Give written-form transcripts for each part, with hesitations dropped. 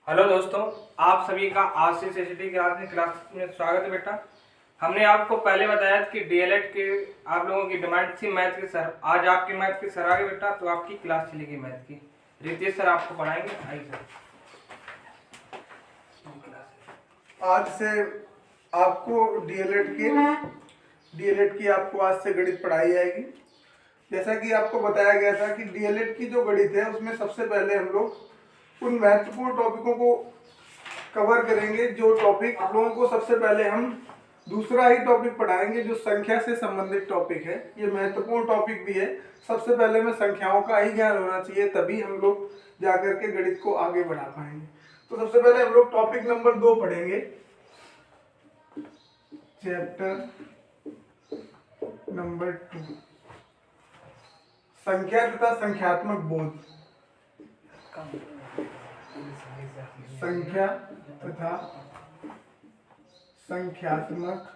Hello दोस्तों, आप सभी का आशीष एसटी क्लास में स्वागत है। बेटा, हमने आपको पहले बताया कि डीएलएड के आप लोगों की डिमांड थी मैथ के सर। आज आपके मैथ के सर आ गए बेटा, तो आपकी क्लास चलेगी मैथ की। रितेश सर आपको पढ़ाएंगे। आइए सर। आज से आपको डीएलएड की आपको आज से गणित पढ़ाई जाएगी। जैसा कि आपको बताया गया था कि डीएलएड की जो गणित है उसमें सबसे पहले हम लोग उन महत्वपूर्ण टॉपिकों को कवर करेंगे। जो टॉपिक आप लोगों को सबसे पहले हम दूसरा ही टॉपिक पढ़ाएंगे जो संख्या से संबंधित टॉपिक है। ये महत्वपूर्ण टॉपिक भी है। सबसे पहले में संख्याओं का ही ज्ञान होना चाहिए, तभी हम लोग जाकर के गणित को आगे बढ़ा पाएंगे। तो सबसे पहले हम लोग टॉपिक नंबर 2 पढ़ेंगे, चैप्टर नंबर 2, संख्या तथा संख्यात्मक बोध। संख्या तथा संख्यात्मक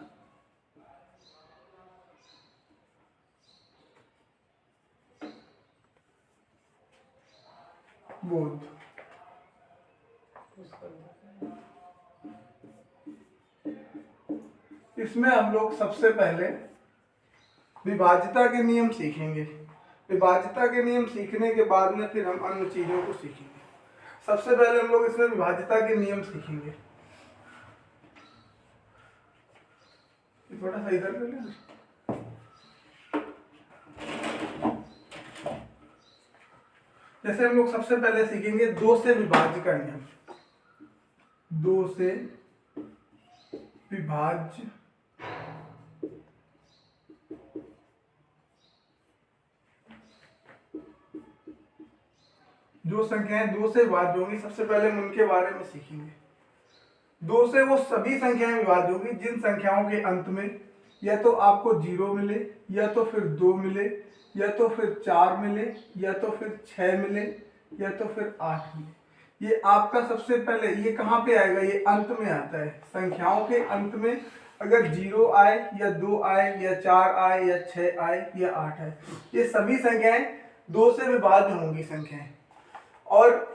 बोध। इसमें हम लोग सबसे पहले विभाज्यता के नियम सीखेंगे। विभाज्यता के नियम सीखने के बाद में फिर हम अन्य चीजों को सीखेंगे। सबसे पहले हम लोग इसमें विभाज्यता के नियम सीखेंगे। थोड़ा सा इधर कर लेना। जैसे हम लोग सबसे पहले सीखेंगे 2 से विभाज्य का नियम। 2 से विभाज्य जो संख्याएं 2 से विभाज्य होंगी, सबसे पहले हम उनके बारे में सीखेंगे। 2 से वो सभी संख्याएं विभाज्य होंगी जिन संख्याओं के अंत में या तो आपको 0 मिले, या तो फिर 2 मिले, या तो फिर 4 मिले, या तो फिर 6 मिले, या तो फिर 8 मिले। ये आपका सबसे पहले ये कहाँ पे आएगा? ये अंत में आता है। संख्याओं के अंत में अगर 0 आए, या 2 आए, या 4 आए, या 6 आए, या 8 आए, ये सभी संख्याएं 2 से विभाज्य होंगी संख्याएं। और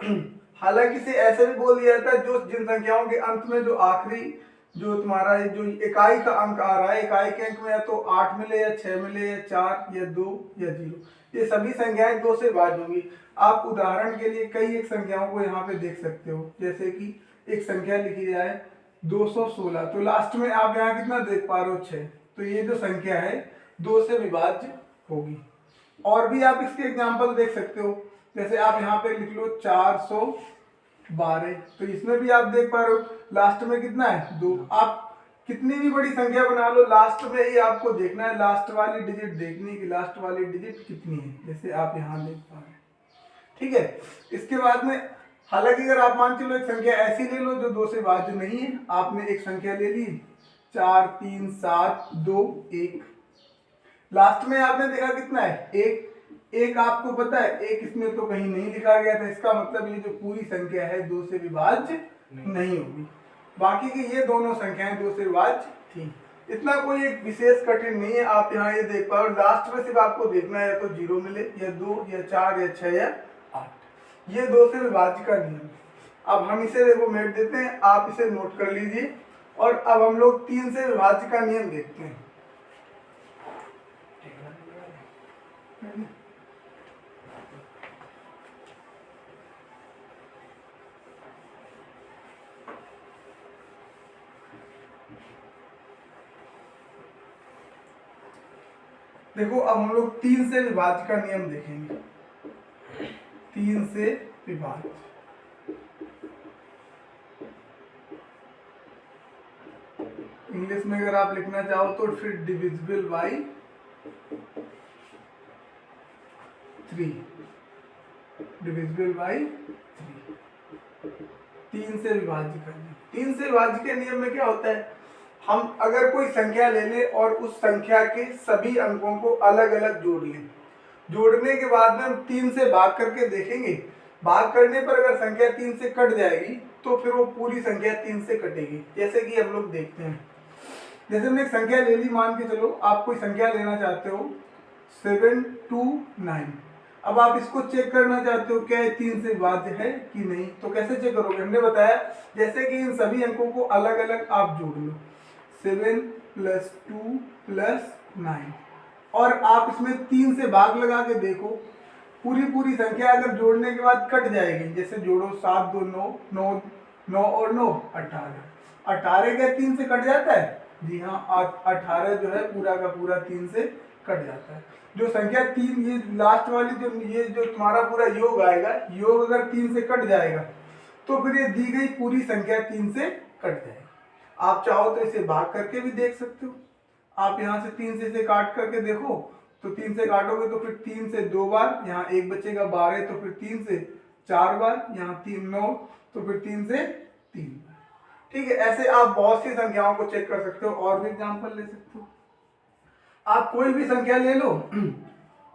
हालांकि इसे ऐसे भी बोल दिया जाता है जो जिन संख्याओं के अंत में जो आखिरी जो तुम्हारा जो इकाई का अंक आ रहा है, इकाई के अंक में या तो 8 मिले, या 6 मिले, या 4, या 2, या 0, ये सभी संख्याएं 2 से विभाज्य होंगी। आप उदाहरण के लिए कई एक संख्याओं को यहाँ पे देख सकते हो। जैसे कि एक संख्या लिखी जाए 216, तो लास्ट में आप यहाँ कितना देख पा रहे हो? 6। तो ये जो संख्या है 2 से विभाज्य होगी। और भी आप इसके एग्जाम्पल देख सकते हो। जैसे आप यहाँ पे लिख लो 412, तो इसमें भी आप देख पा रहे हो लास्ट में कितना है? 2। आप कितनी भी बड़ी संख्या बना लो, लास्ट में ही आपको देखना है, लास्ट वाली डिजिट देखनी है कि लास्ट वाली डिजिट कितनी है। जैसे आप यहाँ देख पा रहे हैं, ठीक है। इसके बाद में हालांकि अगर आप मान चलो एक संख्या ऐसी ले लो जो 2 से विभाज्य नहीं है। आपने एक संख्या ले ली 4 3 7 2 1, लास्ट में आपने देखा कितना है? 1। एक आपको पता है एक इसमें तो कहीं नहीं लिखा गया था, इसका मतलब ये जो पूरी संख्या है 2 से विभाज्य नहीं होगी। बाकी की ये दोनों संख्याएं 2 से विभाज्य थी। इतना कोई एक विशेष कठिन नहीं है। आप यहाँ ये देख पाओ, लास्ट में सिर्फ आपको देखना है या तो 0 मिले, या 2, या 4, या 6, या 8। ये 2 से विभाज्य का नियम। अब हम इसे देखो मेट देते हैं, आप इसे नोट कर लीजिए। और अब हम लोग 3 से विभाज्य का नियम देखते हैं। देखो अब हम लोग 3 से विभाज्य का नियम देखेंगे। 3 से विभाज्य, इंग्लिश में अगर आप लिखना चाहो तो फिर डिविजिबल बाय 3, डिविजिबल बाय 3। 3 से विभाज्य का नियम। 3 से विभाज्य के नियम में क्या होता है? हम अगर कोई संख्या ले लें और उस संख्या के सभी अंकों को अलग अलग जोड़ लें, जोड़ने के बाद में हम 3 से भाग करके देखेंगे। भाग करने पर अगर संख्या 3 से कट जाएगी तो फिर वो पूरी संख्या 3 से कटेगी। जैसे कि हम लोग देखते हैं, जैसे हमने एक संख्या ले ली, मान के चलो आप कोई संख्या लेना चाहते हो 729। अब आप इसको चेक करना चाहते हो क्या ये 3 से विभाज्य है कि नहीं, तो कैसे चेक करोगे? हमने बताया जैसे कि इन सभी अंकों को अलग अलग आप जोड़ लो, 7 + 2 + 9, और आप इसमें 3 से भाग लगा के देखो, पूरी संख्या अगर जोड़ने के बाद कट जाएगी, जैसे जोड़ो 7 2 9, 9 9 और 9 18, 18 क्या 3 से कट जाता है? जी हाँ, 18 जो है पूरा का पूरा 3 से कट जाता है। जो संख्या 3, ये लास्ट वाली जो तुम्हारा पूरा योग आएगा, योग अगर 3 से कट जाएगा तो फिर ये दी गई पूरी संख्या 3 से कट जाएगी। आप चाहो तो इसे भाग करके भी देख सकते हो। आप यहाँ से 3 से इसे काट करके देखो, तो 3 से काटोगे तो फिर 3 से 2 बार, यहाँ 1 बचेगा 12, तो फिर 3 से 4 बार, यहाँ 3 9, तो फिर 3 से 3 बार। ठीक है, ऐसे आप बहुत सी संख्याओं को चेक कर सकते हो। और भी एग्जाम्पल ले सकते हो। आप कोई भी संख्या ले लो,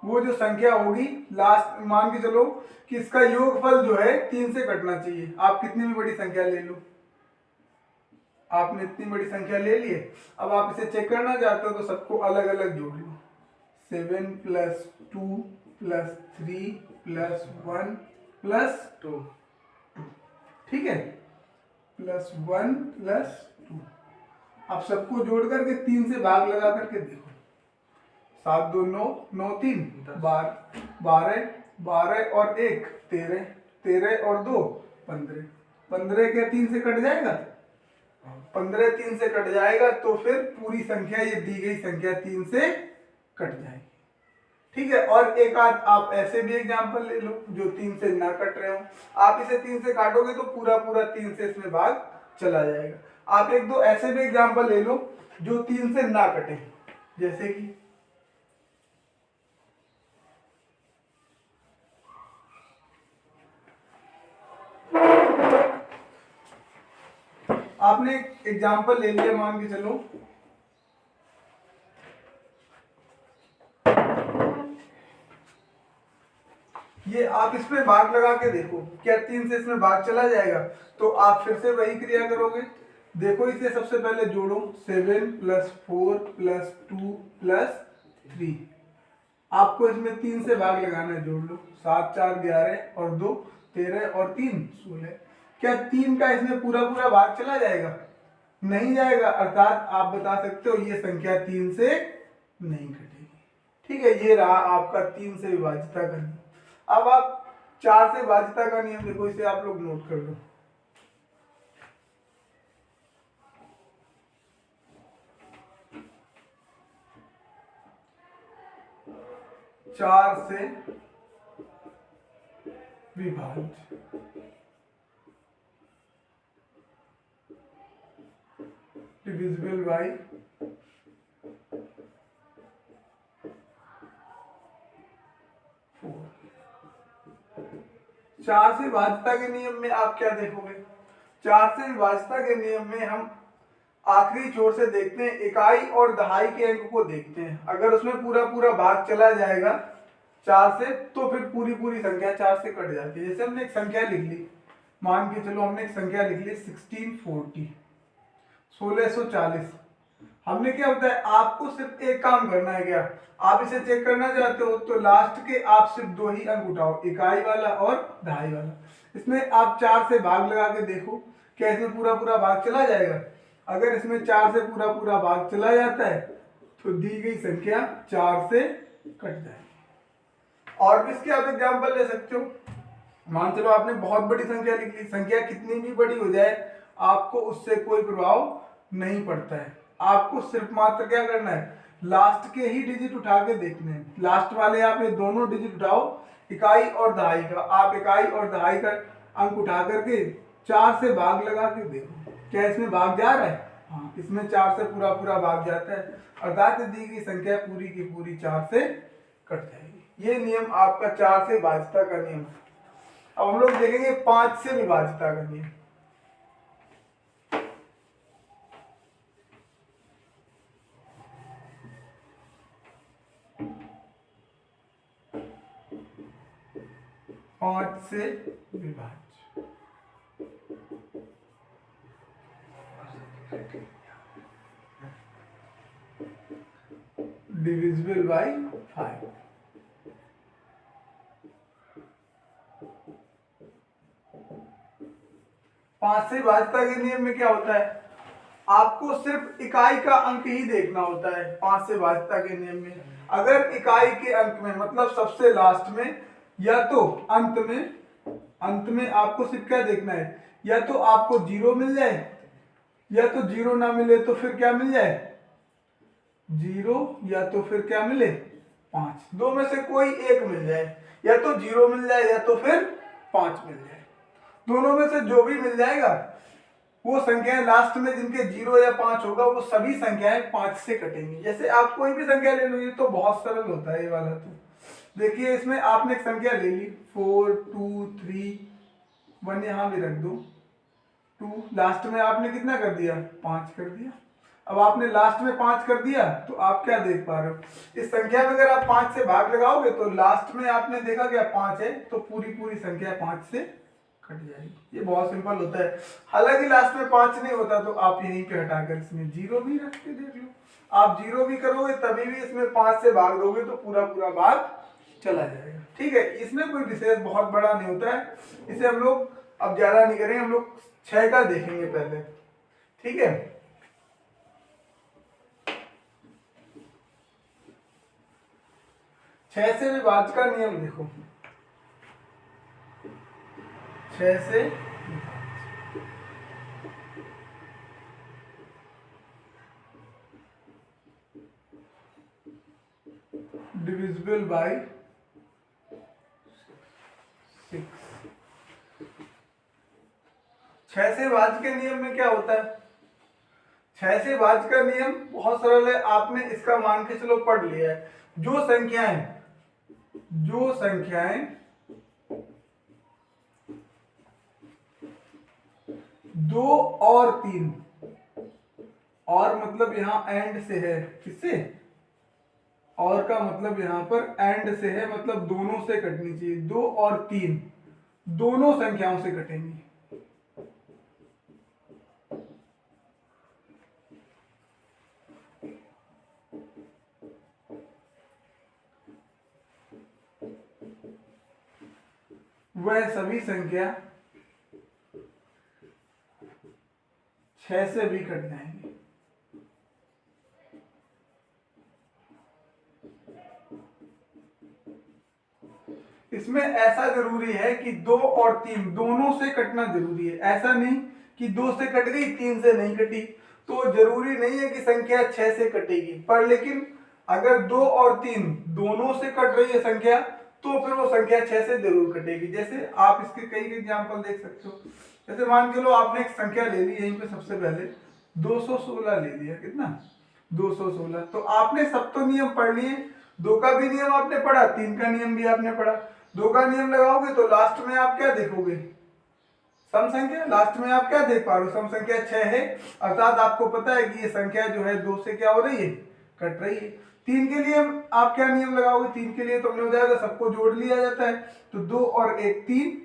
वो जो संख्या होगी लास्ट, मान के चलो कि इसका योगफल जो है 3 से कटना चाहिए। आप कितनी भी बड़ी संख्या ले लो, आपने इतनी बड़ी संख्या ले ली है, अब आप इसे चेक करना चाहते हो तो सबको अलग अलग जोड़ लो, 7 + 2 + 3 + 1 + 2, ठीक है, +1 + 2। अब सबको जोड़ करके 3 से भाग लगा करके देखो, 7 2 9, 9 3 12, 12 12 और 1 13, 13 और 2 15, 15 क्या 3 से कट जाएगा? 15 3 से कट जाएगा, तो फिर पूरी संख्या, ये दी गई संख्या 3 से कट जाएगी। ठीक है, और एक आध आप ऐसे भी एग्जांपल ले लो जो 3 से ना कट रहे हो। आप इसे 3 से काटोगे तो पूरा 3 से इसमें भाग चला जाएगा। आप एक दो ऐसे भी एग्जांपल ले लो जो 3 से ना कटे, जैसे कि आपने एग्जांपल ले लिया, मान के चलो ये, आप इसमें भाग लगा के देखो, क्या 3 से इसमें भाग चला जाएगा? तो आप फिर से वही क्रिया करोगे। देखो, इसे सबसे पहले जोड़ो, 7 + 4 + 2 + 3। आपको इसमें 3 से भाग लगाना है, जोड़ लो, 7 4 11 और 2 13 और 3 16। क्या 3 का इसमें पूरा भाग चला जाएगा? नहीं जाएगा, अर्थात आप बता सकते हो ये संख्या 3 से नहीं कटेगी। ठीक है, ये रहा आपका 3 से विभाज्यता का नियम। अब आप 4 से विभाज्यता का नियम देखो, इसे आप लोग नोट कर लो। चार से विभाज्य, डिविजिबल बाय 4। 4 से विभाज्यता के नियम में आप क्या देखोगे? 4 से विभाज्यता के नियम में हम आखिरी छोर से देखते हैं, इकाई और दहाई के अंक को देखते हैं। अगर उसमें पूरा भाग चला जाएगा 4 से, तो फिर पूरी संख्या 4 से कट जाती है। जैसे हमने एक संख्या लिख ली, मान के चलो हमने एक संख्या लिख ली 1640, 1640। हमने क्या होता है, आपको सिर्फ एक काम करना है, क्या आप इसे चेक करना चाहते हो तो लास्ट के आप सिर्फ 2 ही अंक उठाओ, इकाई वाला और दहाई वाला। इसमें आप 4 से भाग लगा के देखो, क्या इसमें पूरा भाग चला जाएगा? अगर इसमें 4 से पूरा भाग चला जाता है तो दी गई संख्या 4 से कट जाएगी। और भी इसके आप एग्जाम्पल ले सकते हो। मान चलो आपने बहुत बड़ी संख्या लिख ली, संख्या कितनी भी बड़ी हो जाए आपको उससे कोई प्रभाव नहीं पड़ता है। आपको सिर्फ मात्र क्या करना है, लास्ट के ही डिजिट उठा के देखने हैं। लास्ट वाले आप ये दोनों डिजिट उठाओ, इकाई और दहाई का। आप इकाई और दहाई का अंक उठा करके 4 से भाग लगा के देखो, क्या इसमें भाग जा रहा है? हाँ, इसमें 4 से पूरा भाग जाता है, अर्थात दी गई संख्या पूरी की पूरी 4 से कट जाएगी। ये नियम आपका 4 से विभाज्यता का नियम है। अब हम लोग देखेंगे 5 से विभाज्यता का नियम। पांच से विभाज्य, डिविजिबल बाय 5। 5 से विभाज्यता के नियम में क्या होता है, आपको सिर्फ इकाई का अंक ही देखना होता है। 5 से विभाज्यता के नियम में अगर इकाई के अंक में मतलब सबसे लास्ट में या तो अंत में आपको सिर्फ क्या देखना है, या तो आपको 0 मिल जाए या तो 0 ना मिले तो फिर क्या मिल जाए 0, या तो फिर क्या मिले 5, दो में से कोई एक मिल जाए, या तो 0 मिल जाए या तो फिर 5 मिल जाए। दोनों में से जो भी मिल जाएगा वो संख्याएं लास्ट में जिनके 0 या 5 होगा वो सभी संख्याएं 5 से कटेंगी। जैसे आप कोई भी संख्या ले लो, ये तो बहुत सरल होता है ये वाला। तो देखिए इसमें आपने एक संख्या ले ली 4 2 3 1, यहां भी रख दो 2, लास्ट में आपने कितना कर दिया 5 कर दिया। अब आपने लास्ट में 5 कर दिया तो आप क्या देख पा रहे हो, इस संख्या में अगर आप 5 से भाग लगाओगे तो लास्ट में आपने देखा क्या 5 है, तो पूरी पूरी संख्या 5 से कट जाएगी। ये बहुत सिंपल होता है। हालांकि लास्ट में 5 नहीं होता तो आप यहीं पे हटाकर इसमें 0 भी रख के देख लो। आप 0 भी करोगे तभी भी इसमें 5 से भाग दोगे तो पूरा पूरा भाग चला जाएगा। ठीक है, इसमें कोई विशेष बहुत बड़ा नहीं होता है। इसे हम लोग अब ज्यादा नहीं करेंगे, हम लोग 6 का देखेंगे पहले। ठीक है, छह से विभाज्य का नियम देखो। 6 से डिविजिबल बाय 6। 6 से भाज्य के नियम में क्या होता है, 6 से भाज्य का नियम बहुत सरल है। आपने इसका मान के चलो पढ़ लिया है। जो संख्याएं 2 और 3, और मतलब यहां एंड से है, किससे, और का मतलब यहां पर एंड से है, मतलब दोनों से कटनी चाहिए। 2 और 3 दोनों संख्याओं से कटेंगी। वह सभी संख्या 6 से भी कट जाएंगी। इसमें ऐसा जरूरी है कि 2 और 3 दोनों से कटना जरूरी है। ऐसा नहीं कि 2 से कट गई 3 से नहीं कटी, तो जरूरी नहीं है कि संख्या 6 से कटेगी। पर लेकिन अगर 2 और 3 दोनों से कट रही है संख्या तो फिर वो संख्या 6 से जरूर कटेगी। जैसे आप इसके कई एग्जांपल देख सकते हो। जैसे मान के लो आपने एक संख्या ले ली, यहीं पे सबसे पहले 216 ले लिया। कितना 216। तो आपने सब तो नियम पढ़ लिए, 2 का भी नियम आपने पढ़ा, 3 का नियम भी आपने पढ़ा। 2 का नियम लगाओगे तो लास्ट में आप क्या देखोगे, सम संख्या। लास्ट में आप क्या देख पा रहे हो, सम संख्या 6 है, अर्थात आपको पता है कि ये संख्या जो है 2 से क्या हो रही है, कट रही है। 3 के लिए आप क्या नियम लगाओगे, 3 के लिए तो हमने बताया था सबको जोड़ लिया जाता है। तो 2 और 1 3,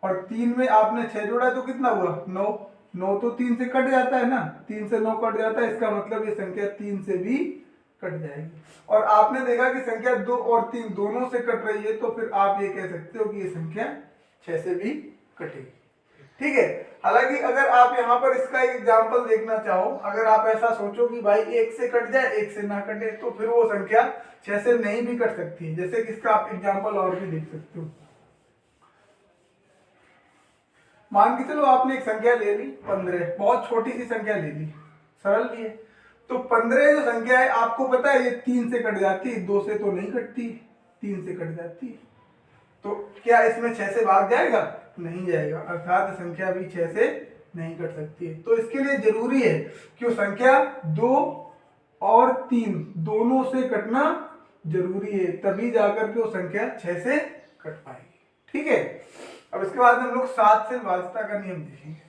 और 3 में आपने 6 जोड़ा है तो कितना हुआ 9। 9 तो 3 से कट जाता है ना, 3 से 9 कट जाता है, इसका मतलब ये संख्या 3 से भी कट जाएगी। और आपने देखा कि संख्या 2 और 3 दोनों से कट रही है, तो फिर आप ये कह सकते हो कि ये संख्या 6 से भी कटेगी। ठीक है। हालांकि अगर आप यहाँ पर इसका एक एग्जाम्पल देखना चाहो, अगर आप ऐसा सोचो कि भाई 1 से कट जाए 1 से ना कटे, तो फिर वो संख्या 6 से नहीं भी कट सकती है। जैसे कि इसका आप एग्जाम्पल और भी देख सकते हो। मान के चलो आपने एक संख्या ले ली 15, बहुत छोटी सी संख्या ले ली, सरल भी है। तो 15 जो संख्या है आपको पता है ये 3 से कट जाती है, 2 से तो नहीं कटती, 3 से कट जाती है। तो क्या इसमें 6 से भाग जाएगा, नहीं जाएगा, अर्थात संख्या भी 6 से नहीं कट सकती है। तो इसके लिए जरूरी है कि वो संख्या 2 और 3 दोनों से कटना जरूरी है, तभी जाकर के वो संख्या 6 से कट पाएगी। ठीक है। अब इसके बाद हम लोग 7 से विभाज्यता का नियम देखेंगे।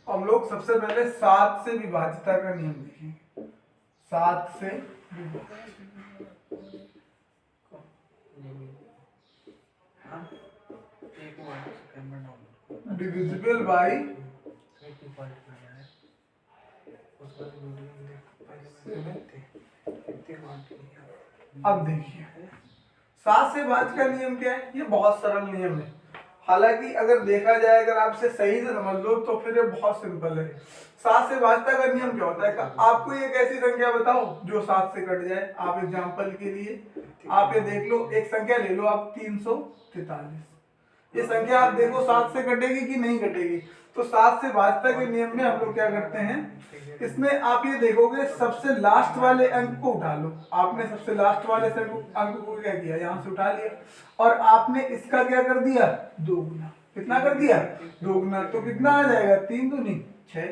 हम लोग सबसे पहले 7 से विभाज्यता का नियम देखेंगे। 7 से डिविजिबल बाय अब देखिए 7 से भाज्य का नियम क्या है, ये बहुत सरल नियम है। हालांकि अगर देखा जाए, अगर आपसे सही से समझ लो तो फिर ये बहुत सिंपल है। 7 से भाज्यता का नियम क्या होता है कि आपको एक ऐसी संख्या बताओ जो 7 से कट जाए। आप एग्जांपल के लिए आप ये देख लो, एक संख्या ले लो आप 343। ये संख्या आप देखो 7 से कटेगी कि नहीं कटेगी। तो 7 से भाज्यता के नियम में हम लोग क्या करते हैं, इसमें आप ये देखोगे सबसे लास्ट वाले अंक को उठा लो। आपने सबसे लास्ट वाले अंक को क्या किया, यहाँ से उठा लिया और आपने इसका क्या कर दिया, 2 गुना। कितना कर दिया, 2 गुना। तो कितना आ जाएगा, 3 दूनी 6।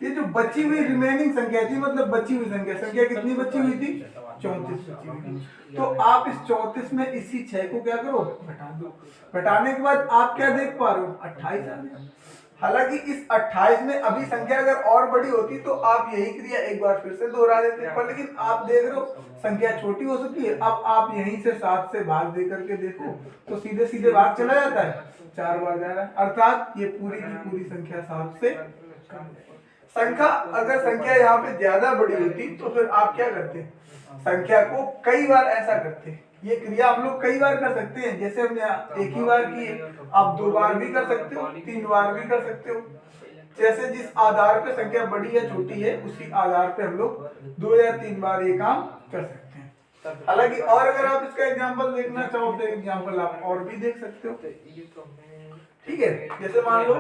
ये जो बची हुई रिमेनिंग संख्या थी, मतलब बची हुई संख्या कितनी बची हुई थी, 34 बची हुई थी। तो आप इस 34 में इसी 6 को क्या करो, घटा दो। घटाने के बाद आप क्या देख पा रहे हो, 28 आ गया। हालांकि इस 28 में अभी संख्या अगर और बड़ी होती तो आप यही क्रिया एक बार फिर से दोहरा देते, पर लेकिन आप देख रहे हो संख्या छोटी हो सकती है। अब आप यहीं से 7 से भाग दे करके देखो तो सीधे सीधे भाग चला जाता है, 4 बार जा रहा है, अर्थात ये पूरी की पूरी संख्या 7 से संख्या। अगर संख्या यहाँ पे ज्यादा बड़ी होती तो फिर आप क्या करते, संख्या को कई बार ऐसा करते। ये क्रिया हम लोग कई बार कर सकते हैं, जैसे हमने एक ही बार की है, आप 2 बार भी कर सकते हो, 3 बार भी कर सकते हो। जैसे जिस आधार पे संख्या बड़ी या छोटी है उसी आधार पे हम लोग 2 या 3 बार ये काम कर सकते हैं। हालांकि और अगर आप इसका एग्जांपल देखना चाहो तो एग्जांपल आप और भी देख सकते हो। ठीक है, जैसे मान लो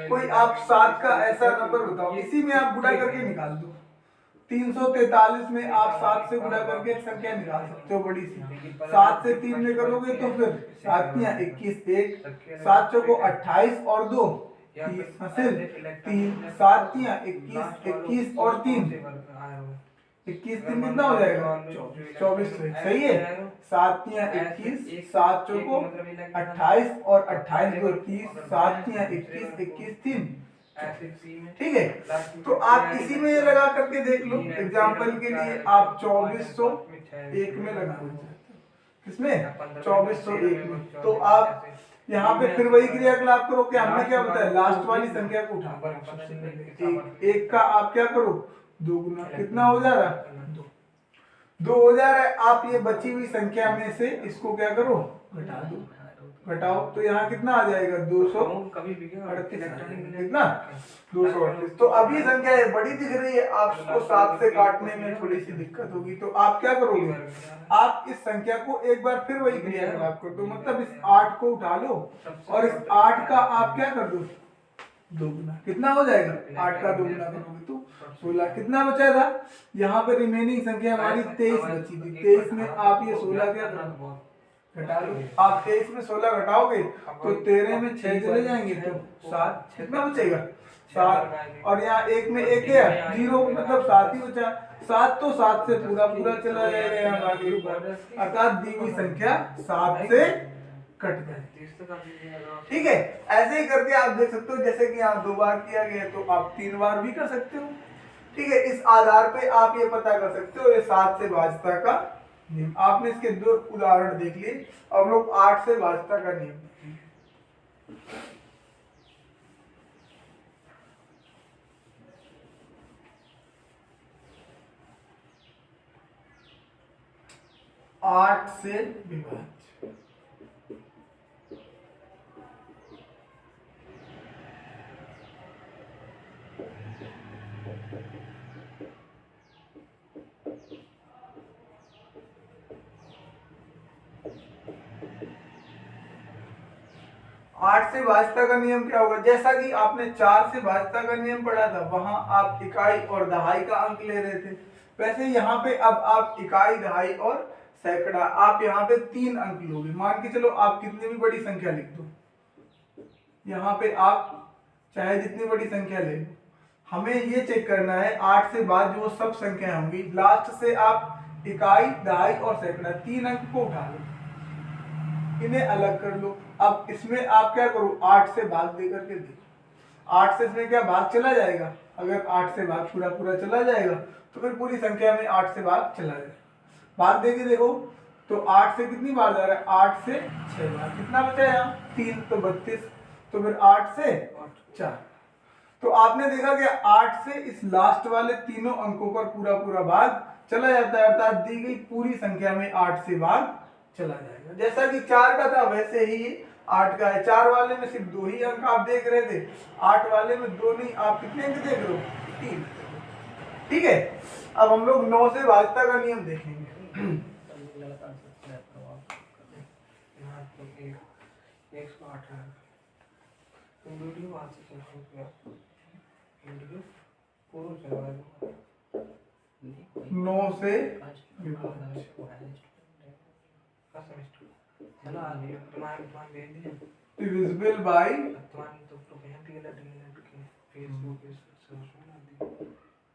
कोई आप 7 का ऐसा नंबर बताओ, इसी में आप गुणा करके निकाल दो। 343 में आप 7 से गुणा करके एक संख्या निकाल सकते हो बड़ी सी। 7 से 3 में करोगे तो फिर 7 तियां 21, 1 7 चौको 28 और 2 30 हासिल 3 7 तियां 21, 21 और 3 21 3 कितना हो जाएगा, 24। सही है, 7 तियां 21, 7 चौको 28 और 28 2 30, 7 तियां 21, 21 3। ठीक है, तो आप इसी में ये लगा करके देख लो। एग्जाम्पल के लिए आप 2401 में लगा, किसमें 2401 में। तो आप यहाँ पे फिर वही क्रियाकलाप करो कि हमने क्या बताया, लास्ट वाली संख्या को उठा एक का आप क्या करो, 2 गुना। कितना हो जा रहा है, 2 हो जा रहा है। आप ये बची हुई संख्या में से इसको क्या करो, घटा दो। घटाओ तो यहाँ कितना आ जाएगा, 238। कितना, 238। तो अब ये संख्या है बड़ी दिख रही है, आपको 7 से काटने में थोड़ी सी दिक्कत होगी। तो आप क्या करोगे, आप इस संख्या को एक बार फिर वही क्रियाकलाप कर दो, मतलब इस 8 को उठा लो और इस 8 का आप क्या कर दो, 2 गुना। कितना हो जाएगा, 8 का 2 गुना करोगे तो 16। कितना बचा था, यहाँ पे रिमेनिंग संख्या हमारी 23 बची थी। 23 में आप ये 16 क्या करो, घटा लो। आप 23 में 16 घटाओगे तो 13 में 6 चले जाएंगे तो 7। कितना बचेगा, 7। और यहाँ 1 में 1 गया, 0 मतलब 7 ही बचा। 7 तो 7 से पूरा पूरा चला जाएगा यहाँ आगे ऊपर, अर्थात दी हुई संख्या 7 से कट जाए। ठीक है, ऐसे ही करके आप देख सकते हो। जैसे कि यहाँ 2 बार किया गया तो आप 3 बार भी कर सकते हो। ठीक है, इस आधार पे आप ये पता कर सकते हो ये 7 से भाज्यता का नियम। आपने इसके 2 उदाहरण देख लिए। अब लोग 8 से भाज्यता का नियम देखेंगे। 8 से विभाज्य। 8 से भाज्यता का नियम क्या होगा, जैसा कि आपने 4 से भाज्यता का नियम पढ़ा था, वहां आप इकाई और दहाई का अंक ले रहे थे। वैसे यहाँ पे अब आप इकाई, दहाई और सैकड़ा, आप यहाँ पे 3 अंक लोगे। मान के चलो आप कितनी भी बड़ी संख्या लिख दो, यहाँ पे आप चाहे जितनी बड़ी संख्या ले लो, हमें ये चेक करना है 8 से बाद जो सब संख्या होंगी लास्ट से आप इकाई, दहाई और सैकड़ा 3 अंक को उठा लो, इन्हें अलग कर लो। अब इसमें आप क्या करो, 8 से भाग दे करके देखो, 8 से इसमें क्या भाग चला जाएगा। अगर 8 से भाग पूरा पूरा चला जाएगा तो फिर पूरी संख्या में 8 से भाग चला जाएगा। भाग दे के देखो तो 8 से कितनी बार जा रहा है, 8 से 6 बार। कितना बचा यहाँ, 3 तो 32। तो फिर 8 से 4। तो आपने देखा कि 8 से इस लास्ट वाले तीनों अंकों पर पूरा पूरा भाग चला जाता है, अर्थात दी गई पूरी संख्या में 8 से भाग चला जाएगा। जैसा कि 4 का था वैसे ही 8 का है। 4 वाले में सिर्फ 2 ही अंक आप देख रहे थे, 8 वाले में 2 नहीं, आप कितने अंक देख रहे हो? 3। ठीक है, अब हम लोग 9 से भागता का नियम देखेंगे। नौ से डिविजिबल बाय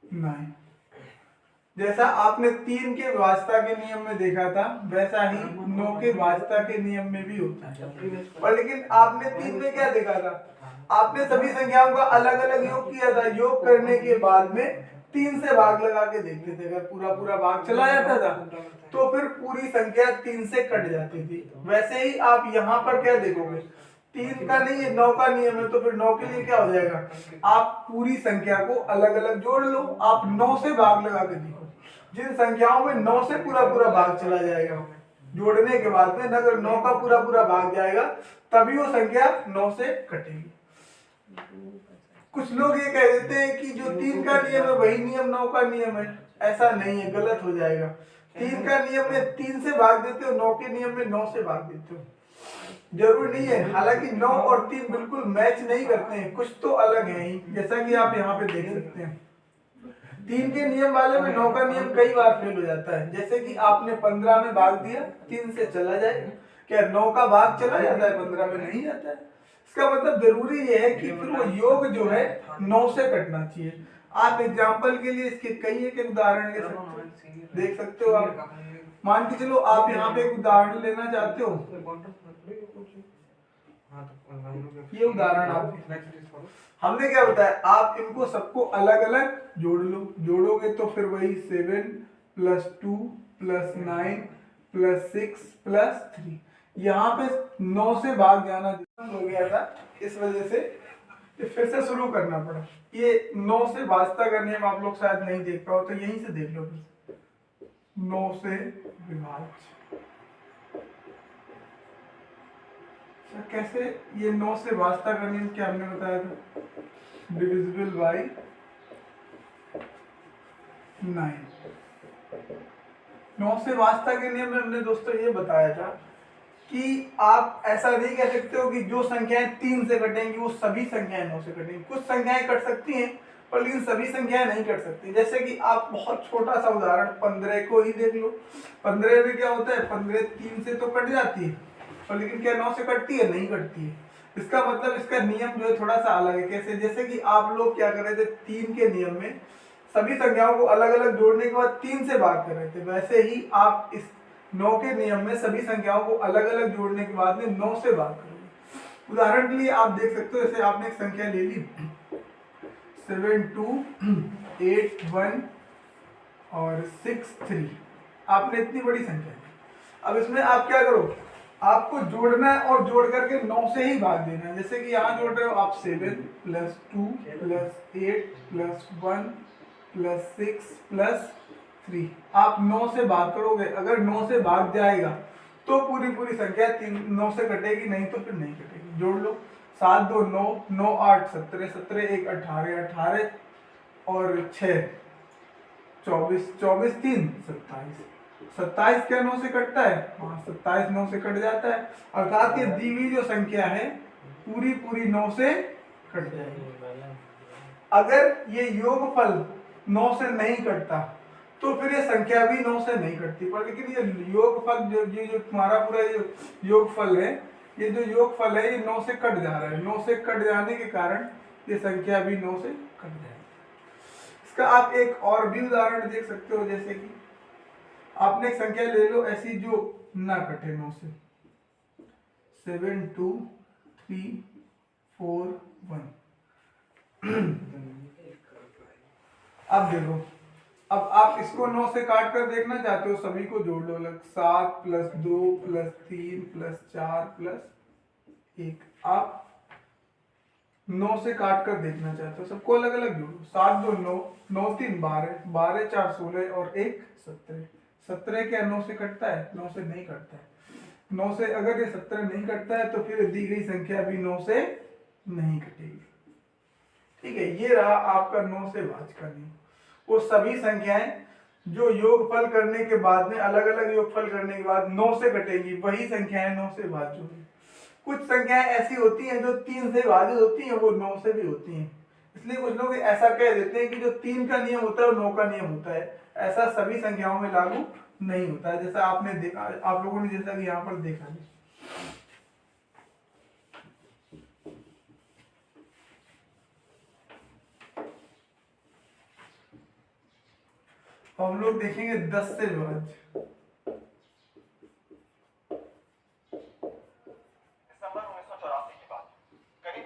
9। जैसा आपने 3 के भाजता के नियम में देखा था वैसा ही 9 के भाजता के नियम में भी होता है। और लेकिन आपने 3 में क्या देखा था? आपने सभी संख्याओं का अलग अलग योग किया था, योग करने के बाद में 3 से भाग लगा के देखते थे। अगर पूरा पूरा भाग चला जाता था तो फिर पूरी संख्या 3 से कट जाती थी। वैसे ही आप यहाँ पर क्या देखोगे, 3 का नहीं है 9 का नियम है, तो फिर 9 के लिए क्या हो जाएगा, आप पूरी संख्या को अलग अलग जोड़ लो। आप 9 से भाग लगा के देखो, जिन संख्याओं में 9 से पूरा पूरा भाग चला जाएगा जोड़ने के बाद में, अगर 9 का पूरा पूरा भाग जाएगा तभी वो संख्या 9 से कटेगी। कुछ लोग ये कह देते हैं कि जो 3 का नियम है वही नियम 9 का नियम है। ऐसा नहीं है, गलत हो जाएगा। 3 का नियम में 3 से भाग देते हो, 9 के नियम में 9 से भाग देते हो, जरूर नहीं है। हालांकि 9 और 3 बिल्कुल मैच नहीं करते हैं, कुछ तो अलग है ही, जैसा कि आप यहाँ पे देख सकते हैं। 3 के नियम वाले में 9 का नियम कई बार फेल हो जाता है। जैसे कि आपने 15 में भाग दिया, 3 से चला जाएगा, क्या 9 का भाग चला जाता है, 15 में नहीं जाता है। इसका मतलब जरूरी ये है कि फिर वो योग जो है 9 से कटना चाहिए। आप एग्जाम्पल के लिए इसके कई एक उदाहरण ले सकते हो, देख सकते हो। आप मान के चलो आप यहाँ पे एक उदाहरण लेना चाहते हो, ये उदाहरण आप हमने क्या बताया, आप इनको सबको अलग अलग जोड़ लो। जोड़ोगे तो फिर वही 7 + 2 + 9 + 6 + 3। यहाँ पे 9 से भाग जाना हो गया था, इस वजह से फिर से शुरू करना पड़ा। ये 9 से भाजता का नियम आप लोग शायद नहीं देख पाओ, तो यहीं से देख लो। 9 से विभाज्य कैसे, ये 9 से भाजता का नियम क्या हमने बताया था, डिविजिबल बाय 9। 9 से भाजता के नियम में हमने दोस्तों ये बताया था कि आप ऐसा नहीं कह सकते हो कि जो संख्याएं 3 से कटेंगी वो सभी संख्याएं 9 से कटेंगी। कुछ संख्याएं कट सकती हैं पर लेकिन सभी संख्याएं नहीं कट सकती। जैसे कि आप बहुत छोटा सा उदाहरण 15 को ही देख लो। 15 में क्या होता है, 15 3 से तो कट जाती है और लेकिन क्या 9 से कटती है, नहीं कटती है। इसका मतलब इसका नियम जो है थोड़ा सा अलग है। कैसे, जैसे कि आप लोग क्या कर रहे थे, 3 के नियम में सभी संख्याओं को अलग अलग जोड़ने के बाद 3 से भाग कर रहे थे, वैसे ही आप इस 9 के नियम में सभी संख्याओं को अलग अलग जोड़ने के बाद में 9 से भाग करोगे। उदाहरण के लिए आप देख सकते हो, जैसे आपने एक संख्या ले ली 7 2 8 1 और 6 3, आपने इतनी बड़ी संख्या ली। अब इसमें आप क्या करो, आपको जोड़ना है और जोड़ करके 9 से ही भाग देना है। जैसे कि यहाँ जोड़ रहे हो आप 7 + 2 + 8 + 1 + 6 + 3, आप 9 से भाग करोगे। अगर 9 से भाग जाएगा तो पूरी पूरी संख्या 9 से कटेगी, नहीं तो फिर नहीं कटेगी। जोड़ लो, 7 2 9 9 8 17 17 1 18 18 और 6 24 24 3 27 27 क्या 9 से कटता है, हाँ 27 9 से कट जाता है। अर्थात ये दी हुई जो संख्या है पूरी पूरी 9 से कट जाएगी। अगर ये योगफल 9 से नहीं कटता तो फिर ये संख्या भी 9 से नहीं कटती। पर लेकिन ये योगफल जो तुम्हारा पूरा योगफल है, ये जो योगफल है ये 9 से कट जा रहा है। 9 से कट जाने के कारण ये संख्या भी 9 से कट जाएगी। इसका आप एक और भी उदाहरण देख सकते हो। जैसे कि आपने एक संख्या ले लो ऐसी जो ना कटे 9 से, 7 2 3 4 1। अब देखो, अब आप इसको 9 से काट कर देखना चाहते हो, सभी को जोड़ लो अलग। 7 + 2 + 3 + 4 + 1, आप 9 से काट कर देखना चाहते हो, सबको अलग अलग जोड़ो। 7 2 9, 9 3 12, 12 4 16 और 1 17। 17 क्या 9 से कटता है? 9 से नहीं कटता है। 9 से अगर ये 17 नहीं कटता है तो फिर दी गई संख्या भी 9 से नहीं कटेगी। ठीक है, ये रहा आपका 9 से भाज्य का नियम। वो सभी संख्याएं जो योगफल करने के बाद में अलग अलग योगफल करने के बाद 9 से कटेंगी, वही संख्याएं 9 से भाज्य होंगी। कुछ संख्याएं ऐसी होती हैं जो 3 से भाज्य होती हैं, वो 9 से भी होती हैं। इसलिए कुछ लोग ऐसा कह देते हैं कि जो 3 का नियम होता है वो 9 का नियम होता है। ऐसा सभी संख्याओं में लागू नहीं होता है, जैसा आपने देखा, आप लोगों ने जैसा कि यहाँ पर देखा है। हम लोग देखेंगे 10 से भाज्य।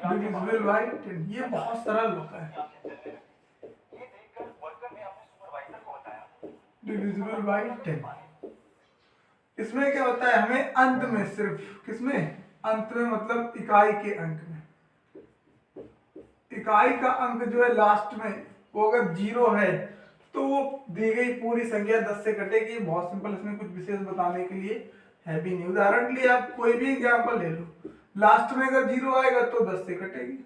डिविजिबल बाय 10, ये बहुत सरल होता है। डिविजिबल बाय 10, इसमें क्या होता है, हमें अंत में सिर्फ, किसमें? अंत में, मतलब इकाई के अंक में। इकाई का अंक जो है लास्ट में, वो अगर 0 है तो वो दी गई पूरी संख्या 10 से कटेगी। बहुत सिंपल, इसमें कुछ विशेष बताने के लिए है भी नहीं। उदाहरण के लिए आप कोई भी एग्जाम्पल ले लो, लास्ट में अगर 0 आएगा तो 10 से कटेगी।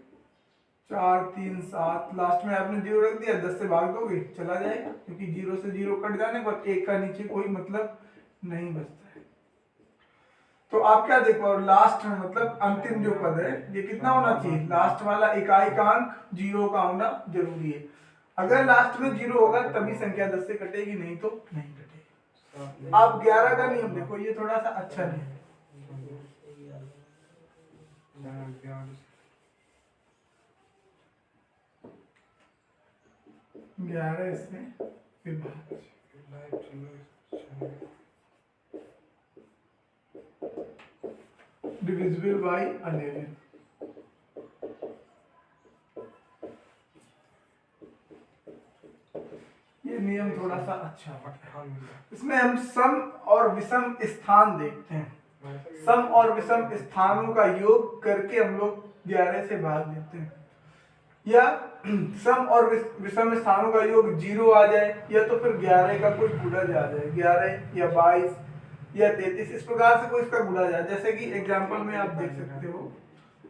4 3 7, लास्ट में आपने 0 रख दिया, 10 से भाग दोगे चला जाएगा, क्योंकि 0 से 0 कट जाने पर 1 का नीचे कोई मतलब नहीं बचता है। तो आप क्या देखो, लास्ट में मतलब अंतिम जो पद है ये कितना होना चाहिए? लास्ट वाला इकाई का अंक 0 का होना जरूरी है। अगर लास्ट में 0 होगा तभी संख्या 10 से कटेगी, नहीं तो नहीं कटेगी। आप 11 का नियम देखो, ये थोड़ा सा अच्छा नियम है। 11 इसमें विभाज्य, डिविजिबल बाय 11। ये नियम थोड़ा सा अच्छा है। इसमें हम सम और विषम स्थान देखते हैं। सम और विषम स्थानों का योग करके हम लोग 11 से भाग देते हैं, या सम और विषम स्थानों का योग 0 आ जाए, या तो फिर 11 का कोई गुणज आ जाए, 11 या 22 या 33, इस प्रकार से कोई इसका गुणा जाए। जैसे कि एग्जांपल में आप देख सकते हो,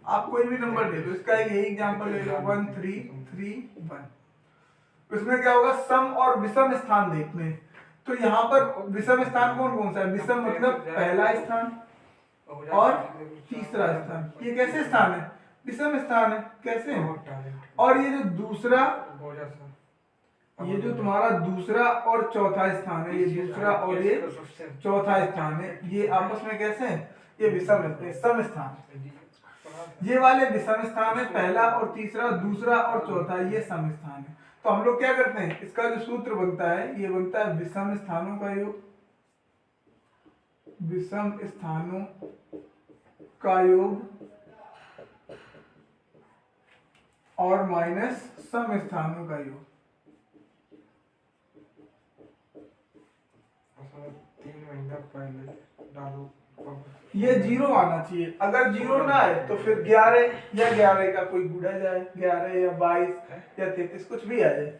आप कोई भी नंबर ले लो, इसका एक यही एग्जांपल ले लो 1 3 3 1। इसमें क्या होगा, सम और विषम स्थान देखने हैं। तो यहाँ पर विषम स्थान कौन कौन सा है? विषम मतलब पहला स्थान और तीसरा स्थान। ये कैसे स्थान है? विषम स्थान है। कैसे? और ये जो दूसरा, ये जो तुम्हारा दूसरा और चौथा स्थान है, ये दूसरा और ये चौथा स्थान है, ये आपस में कैसे हैं? ये विषम सम स्थान है। ये वाले विषम स्थान है, पहला और तीसरा, दूसरा और चौथा, ये सम स्थान है। तो हम लोग क्या करते हैं, इसका जो सूत्र बनता है, ये बनता है विषम स्थानों का योग, विषम स्थानों का योग और माइनस सम स्थानों का योग। 3 महीना पहले डालो, ये 0 आना चाहिए। अगर 0 ना आए तो फिर 11 या 11 का कोई गुणा जाए, 11 या 22 या 33 कुछ भी आ जाए।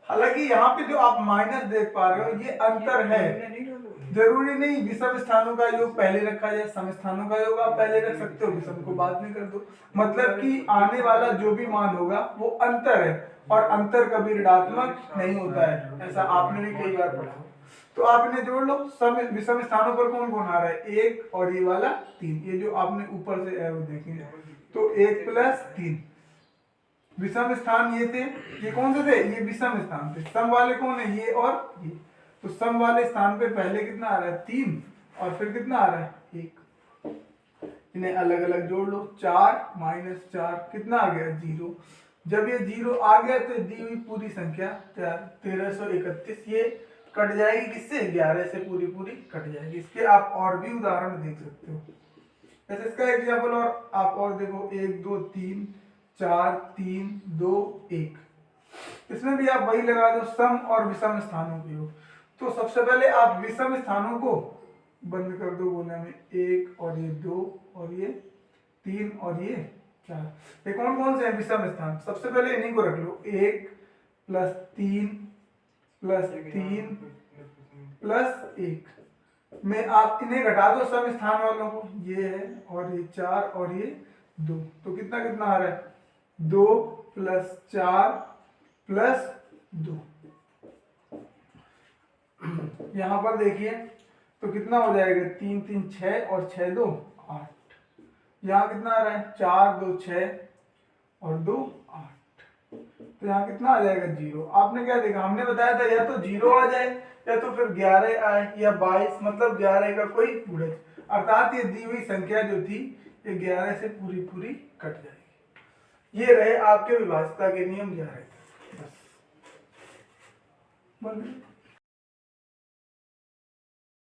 हालांकि यहाँ पे जो आप माइनस देख पा रहे हो, ये अंतर है। जरूरी नहीं विषम स्थानों का योग पहले रखा जाए, सम स्थानों का योग आप पहले रख सकते हो, विषम को बाद में कर दो। मतलब कि आने वाला जो भी मान होगा वो अंतर है, और अंतर कभी ऋणात्मक नहीं होता है, ऐसा आपने भी कई बार पढ़ा। तो आप इन्हें जोड़ लो। सम विषम स्थानों पर कौन कौन आ रहा है? 1 और ये वाला 3, ये जो आपने ऊपर से एरो देखेंगे, तो 1 + 3 विषम स्थान ये थे। ये कौन से थे? ये विषम स्थान थे। सम वाले कौन है? ये और ये। तो सम वाले स्थान पे पहले कितना आ रहा है? 3, और फिर कितना आ रहा है? 1। इन्हें अलग अलग जोड़ लो। 4 - 4 कितना आ गया? 0। जब ये 0 आ गया तो दी हुई पूरी संख्या 1331 ये कट जाएगी किससे? 11 से पूरी पूरी कट जाएगी। इसके आप और भी उदाहरण देख सकते हो। जैसे इसका एग्जाम्पल और आप और देखो, 1 2 3 4 3 2 1। इसमें भी आप वही लगा दो, सम और विषम स्थानों के योग। तो सबसे पहले आप विषम स्थानों को बंद कर दो गोला में, 1 और ये 2 और ये 3 और ये 4। ये कौन कौन से हैं विषम स्थान? सबसे पहले इन्हीं को रख लो, 1 प्लस 3 प्लस 3 प्लस 1 में आप इन्हें घटा दो सम स्थान वालों को, ये है और ये 4 और ये 2, तो कितना कितना आ रहा है? 2 प्लस 4 प्लस 2। यहां पर देखिए तो कितना हो जाएगा? 3 3 6 और 6 2 8। यहाँ कितना आ रहा है? 4 2 6 और 2 8। तो यहाँ कितना आ जाएगा? 0। आपने क्या देखा? हमने बताया था या तो 0 आ जाए या तो फिर 11 आए या 22, मतलब 11 का कोई गुणज, अर्थात ये दी हुई संख्या जो थी ये 11 से पूरी पूरी कट जाएगी। ये रहे आपके विभाज्यता के नियम 11। बस बन गए।